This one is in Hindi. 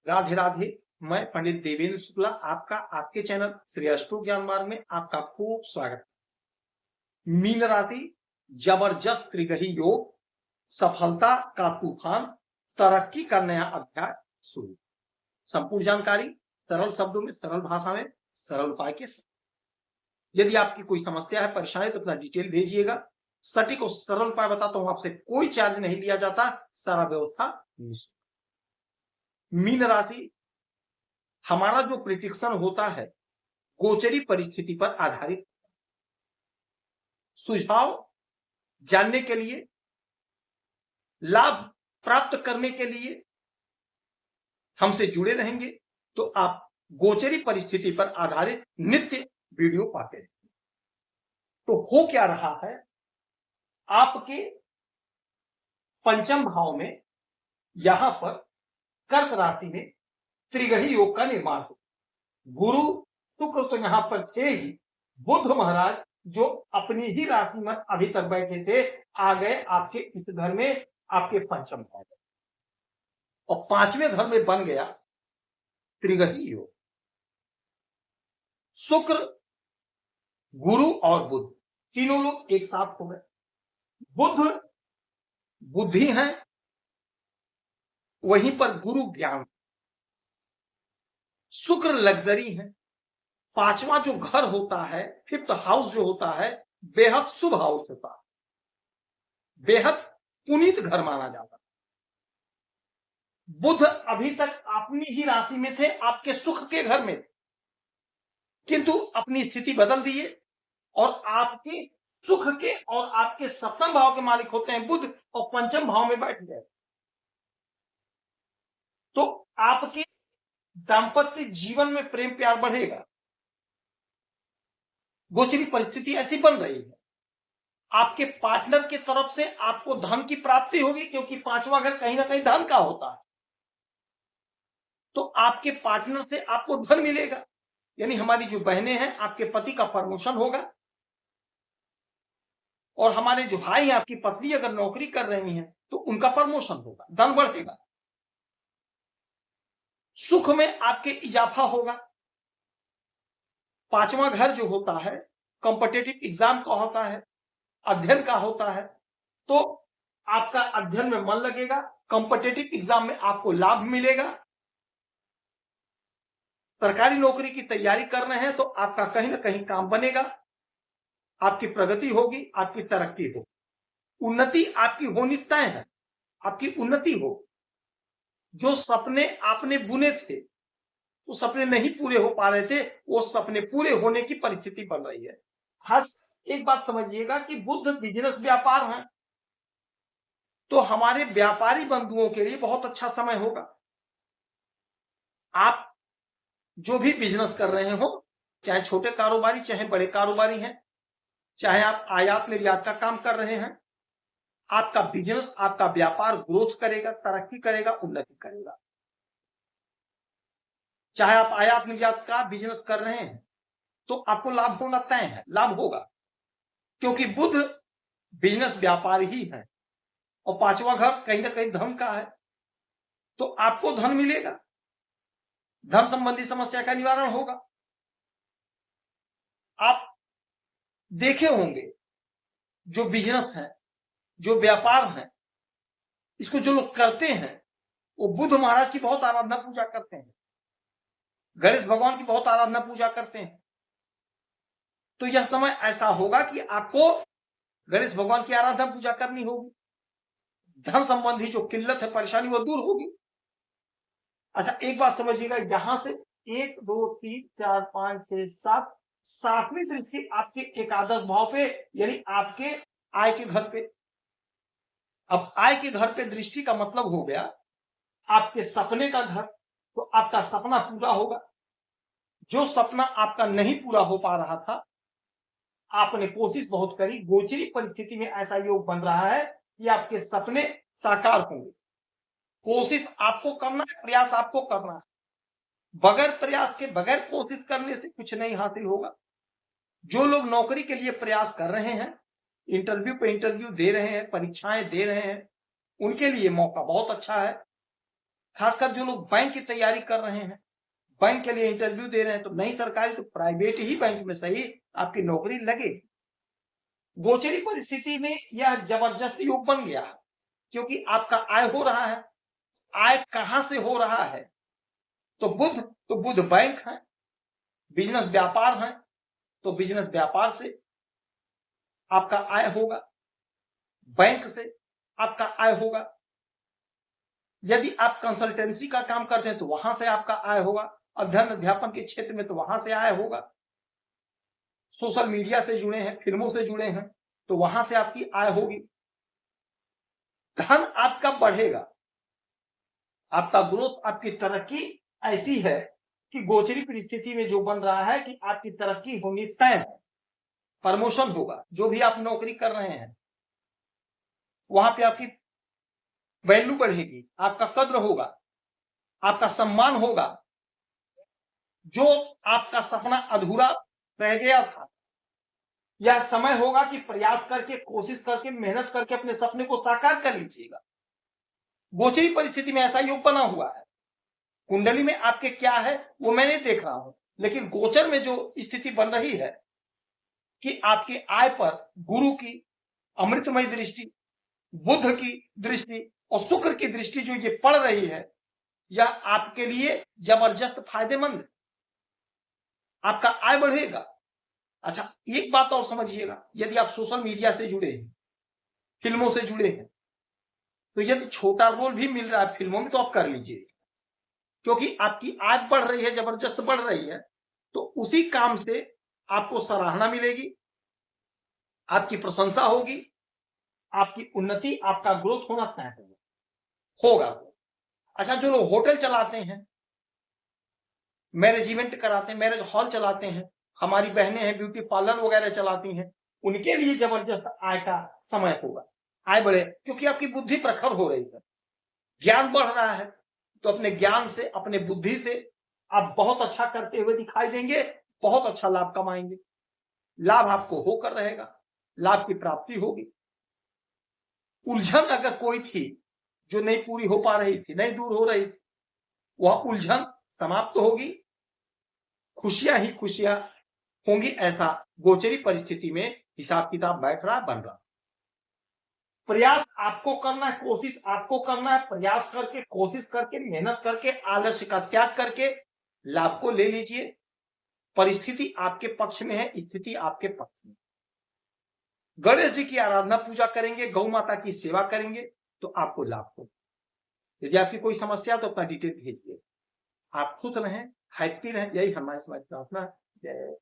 राधे राधे। मैं पंडित देवेंद्र शुक्ला आपका आपके चैनल श्री अष्टो ज्ञान मार्ग में आपका खूब स्वागत। मीन राशि, जबरदस्त त्रिग्रही योग, सफलता का तूफान, तरक्की का नया अध्याय शुरू। संपूर्ण जानकारी सरल शब्दों में, सरल भाषा में, सरल उपाय के साथ। यदि आपकी कोई समस्या है, परेशानी, तो अपना डिटेल भेजिएगा। सटीक और सरल उपाय बताता हूं, आपसे कोई चार्ज नहीं लिया जाता, सारा व्यवस्था निःशुल्क। मीन राशि, हमारा जो प्रिडिक्शन होता है गोचरी परिस्थिति पर आधारित। सुझाव जानने के लिए, लाभ प्राप्त करने के लिए हमसे जुड़े रहेंगे तो आप गोचरी परिस्थिति पर आधारित नित्य वीडियो पाते रहेंगे। तो हो क्या रहा है, आपके पंचम भाव में यहां पर कर्क राशि में त्रिग्रही योग का निर्माण हो। गुरु शुक्र तो यहां पर थे ही, बुध महाराज जो अपनी ही राशि में अभी तक बैठे थे, आ गए आपके इस घर में, आपके पंचम भाव में, और पांचवें घर में बन गया त्रिग्रही योग। शुक्र, गुरु और बुध तीनों लोग एक साथ हो गए। बुध बुद्धि है, वहीं पर गुरु ज्ञान, शुक्र लग्जरी है। पांचवा जो घर होता है, फिफ्थ हाउस जो होता है, बेहद शुभ हाउस होता है, बेहद पुनीत घर माना जाता है। बुध अभी तक अपनी ही राशि में थे, आपके सुख के घर में, किंतु अपनी स्थिति बदल दिए और आपके सुख के और आपके सप्तम भाव के मालिक होते हैं बुध, और पंचम भाव में बैठ गए। तो आपके दाम्पत्य जीवन में प्रेम प्यार बढ़ेगा। गोचरी परिस्थिति ऐसी बन रही है। आपके पार्टनर की तरफ से आपको धन की प्राप्ति होगी, क्योंकि पांचवा घर कहीं ना कहीं धन का होता है। तो आपके पार्टनर से आपको धन मिलेगा, यानी हमारी जो बहनें हैं, आपके पति का प्रमोशन होगा। और हमारे जो भाई हैं, आपकी पत्नी अगर नौकरी कर रही हैं तो उनका प्रमोशन होगा, धन बढ़ेगा। सुख में आपके इजाफा होगा। पांचवा घर जो होता है कॉम्पिटिटिव एग्जाम का होता है, अध्ययन का होता है, तो आपका अध्ययन में मन लगेगा, कॉम्पिटिटिव एग्जाम में आपको लाभ मिलेगा। सरकारी नौकरी की तैयारी कर रहे हैं तो आपका कहीं ना कहीं काम बनेगा, आपकी प्रगति होगी, आपकी तरक्की होगी, उन्नति आपकी होनी तय है, आपकी उन्नति हो। जो सपने आपने बुने थे, वो सपने नहीं पूरे हो पा रहे थे, वो सपने पूरे होने की परिस्थिति बन रही है। हस एक बात समझिएगा कि बुध बिजनेस व्यापार है, तो हमारे व्यापारी बंधुओं के लिए बहुत अच्छा समय होगा। आप जो भी बिजनेस कर रहे हो, चाहे छोटे कारोबारी चाहे बड़े कारोबारी हैं, चाहे आप आयात निर्यात का काम कर रहे हैं, आपका बिजनेस, आपका व्यापार ग्रोथ करेगा, तरक्की करेगा, उन्नति करेगा। चाहे आप आयात निर्यात का बिजनेस कर रहे हैं तो आपको लाभ होना तय है, लाभ होगा, क्योंकि बुध बिजनेस व्यापार ही है और पांचवा घर कहीं ना कहीं धन का है, तो आपको धन मिलेगा, धन संबंधी समस्या का निवारण होगा। आप देखे होंगे जो बिजनेस है, जो व्यापार है, इसको जो लोग करते हैं वो बुध महाराज की बहुत आराधना पूजा करते हैं, गणेश भगवान की बहुत आराधना पूजा करते हैं। तो यह समय ऐसा होगा कि आपको गणेश भगवान की आराधना पूजा करनी होगी, धन संबंधी जो किल्लत है, परेशानी, वो दूर होगी। अच्छा, एक बात समझिएगा, यहां से 1 2 3 4 5 6 7 सातवीं दृष्टि आपके एकादश भाव पे, यानी आपके आय के घर पे। अब आय के घर पे दृष्टि का मतलब हो गया आपके सपने का घर, तो आपका सपना पूरा होगा। जो सपना आपका नहीं पूरा हो पा रहा था, आपने कोशिश बहुत करी, गोचरी परिस्थिति में ऐसा योग बन रहा है कि आपके सपने साकार होंगे। कोशिश आपको करना है, प्रयास आपको करना है। बगैर प्रयास के, बगैर कोशिश करने से कुछ नहीं हासिल होगा। जो लोग नौकरी के लिए प्रयास कर रहे हैं, इंटरव्यू पे इंटरव्यू दे रहे हैं, परीक्षाएं दे रहे हैं, उनके लिए मौका बहुत अच्छा है। खासकर जो लोग बैंक की तैयारी कर रहे हैं, बैंक के लिए इंटरव्यू दे रहे हैं, तो नहीं सरकारी तो प्राइवेट ही बैंक में सही आपकी नौकरी लगे। गोचरी परिस्थिति में यह जबरदस्त योग बन गया, क्योंकि आपका आय हो रहा है। आय कहां से हो रहा है? तो बुध बैंक है, बिजनेस व्यापार है, तो बिजनेस व्यापार से आपका आय होगा, बैंक से आपका आय होगा। यदि आप कंसल्टेंसी का काम करते हैं तो वहां से आपका आय होगा, अध्ययन अध्यापन के क्षेत्र में तो वहां से आय होगा, सोशल मीडिया से जुड़े हैं, फिल्मों से जुड़े हैं, तो वहां से आपकी आय होगी। धन आपका बढ़ेगा, आपका ग्रोथ, आपकी तरक्की ऐसी है कि गोचरी परिस्थिति में जो बन रहा है कि आपकी तरक्की होनी तय है, प्रमोशन होगा। जो भी आप नौकरी कर रहे हैं वहां पे आपकी वैल्यू बढ़ेगी, आपका कद्र होगा, आपका सम्मान होगा। जो आपका सपना अधूरा रह गया था, यह समय होगा कि प्रयास करके, कोशिश करके, मेहनत करके अपने सपने को साकार कर लीजिएगा। गोचरी परिस्थिति में ऐसा योग बना हुआ है। कुंडली में आपके क्या है वो मैं नहीं देख रहा हूं, लेकिन गोचर में जो स्थिति बन रही है कि आपके आय पर गुरु की अमृतमय दृष्टि, बुध की दृष्टि और शुक्र की दृष्टि जो ये पड़ रही है, यह आपके लिए जबरदस्त फायदेमंद है। आपका आय बढ़ेगा। अच्छा, एक बात और समझिएगा, यदि आप सोशल मीडिया से जुड़े हैं, फिल्मों से जुड़े हैं, तो यदि छोटा रोल भी मिल रहा है फिल्मों में तो आप कर लीजिए, क्योंकि आपकी आय बढ़ रही है, जबरदस्त बढ़ रही है, तो उसी काम से आपको सराहना मिलेगी, आपकी प्रशंसा होगी, आपकी उन्नति, आपका ग्रोथ होना तय होगा। अच्छा, जो लोग होटल चलाते हैं, मैनेजमेंट कराते हैं, मैरिज हॉल चलाते हैं, हमारी बहनें हैं ब्यूटी पार्लर वगैरह चलाती हैं, उनके लिए जबरदस्त आय का समय होगा। आय बढ़े क्योंकि आपकी बुद्धि प्रखर हो रही है, ज्ञान बढ़ रहा है, तो अपने ज्ञान से, अपने बुद्धि से आप बहुत अच्छा करते हुए दिखाई देंगे, बहुत अच्छा लाभ कमाएंगे। लाभ आपको होकर रहेगा, लाभ की प्राप्ति होगी। उलझन अगर कोई थी जो नहीं पूरी हो पा रही थी, नहीं दूर हो रही थी, वह उलझन समाप्त होगी, खुशियां ही खुशियां होंगी। ऐसा गोचरी परिस्थिति में हिसाब किताब बैठ रहा, बन रहा। प्रयास आपको करना है, कोशिश आपको करना है, प्रयास करके, कोशिश करके, मेहनत करके, आलस्य का त्याग करके लाभ को ले लीजिए। परिस्थिति आपके पक्ष में है, स्थिति आपके पक्ष में। गणेश जी की आराधना पूजा करेंगे, गौ माता की सेवा करेंगे तो आपको लाभ होगा। यदि आपकी कोई समस्या तो अपना डिटेल भेजिए। आप खुश रहें, हैप्पी रहें, यही हमारी समाज प्रार्थना है। जय